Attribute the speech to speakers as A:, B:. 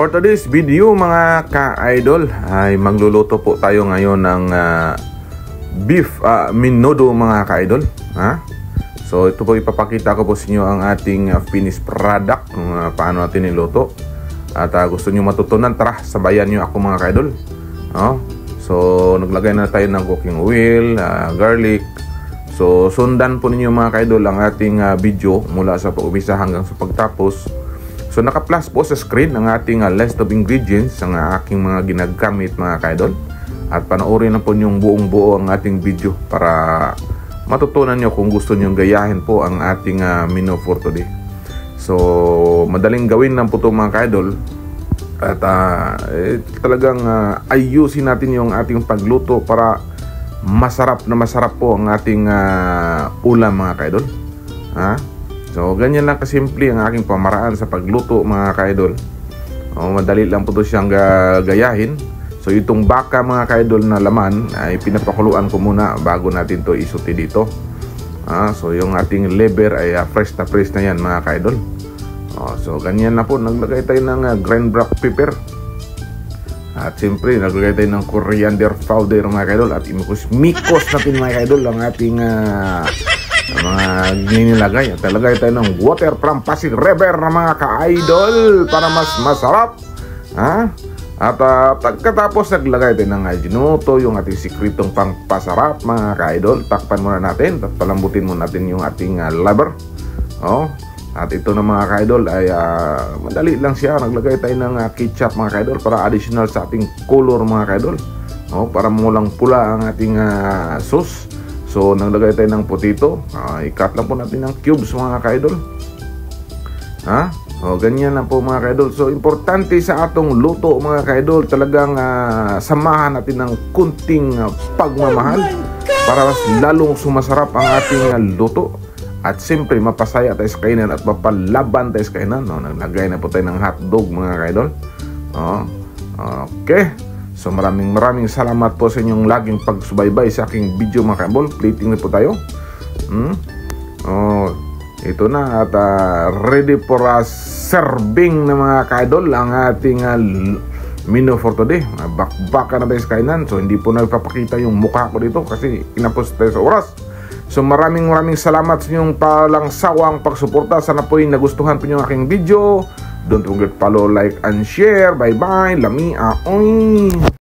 A: For today's video mga ka-idol ay magluluto po tayo ngayon ng beef menudo mga ka-idol. So ito po ipapakita ko po sa inyo ang ating finished product kung paano natin niluto. At gusto nyo matutunan, tara sabayan nyo ako mga ka-idol. So naglagay na tayo ng cooking oil, garlic. So sundan po ninyo mga ka-idol ang ating video mula sa pag-umpisa hanggang sa pagtapos. So naka-plus po sa screen ang ating list of ingredients, ang aking mga ginagamit mga ka-idol. At panoorin na po yung buong buo ang ating video para matutunan nyo kung gusto nyo gayahin po ang ating menu for today. So madaling gawin lang po ito mga ka-idol. At talagang ayusin natin yung ating pagluto para masarap po ang ating ulam mga ka-idol. So ganyan lang kasimple ang aking pamaraan sa pagluto mga ka-idol. Madali lang po ito siyang gayahin. So itong baka mga ka-idol na laman ay pinapakuluan ko muna bago natin to isuti dito. So yung ating liver ay fresh na yan mga ka-idol. So ganyan na po, naglagay tayo ng ground black pepper. At siyempre naglagay tayo ng coriander powder mga ka-idol. At imikos natin mga ka-idol ang ating mga ninilagay. At talagay tayo ng water from Pasig River na mga ka-idol para mas masarap. At pagkatapos naglagay tayo ng ajinomoto, yung ating sikretong pangpasarap mga ka-idol. Takpan muna natin at palambutin muna natin yung ating liver. At ito na mga ka-idol ay madali lang siya. Naglagay tayo ng ketchup mga ka-idol para additional sa ating color mga ka-idol. Para mulang pula ang ating sauce. So naglagay tayo ng potato. I-cut lang po natin ng cubes mga ka-idol. Ganyan na po mga ka-idol. So importante sa atong luto mga ka-idol, talagang samahan natin ng kunting pagmamahal para mas lalong sumasarap ang ating luto. At siyempre mapasaya tayo sa kainan at mapalaban tayo sa kainan. Naglagay na po tayo ng hotdog mga ka-idol. Okay. So maraming salamat po sa inyong laging pagsubaybay sa aking video mga ka-idol. Plating na po tayo. Ito na at ready for serving na mga ka-idol ang ating menu for today. Bakbaka na tayo sa kainan. So hindi po na ipapakita yung mukha ko dito kasi kinapos tayo sa oras. So maraming salamat sa inyong palangsawang pagsuporta. Sana po yung nagustuhan po yung aking video. Don't forget follow, like, and share. Bye bye. Lami aoy.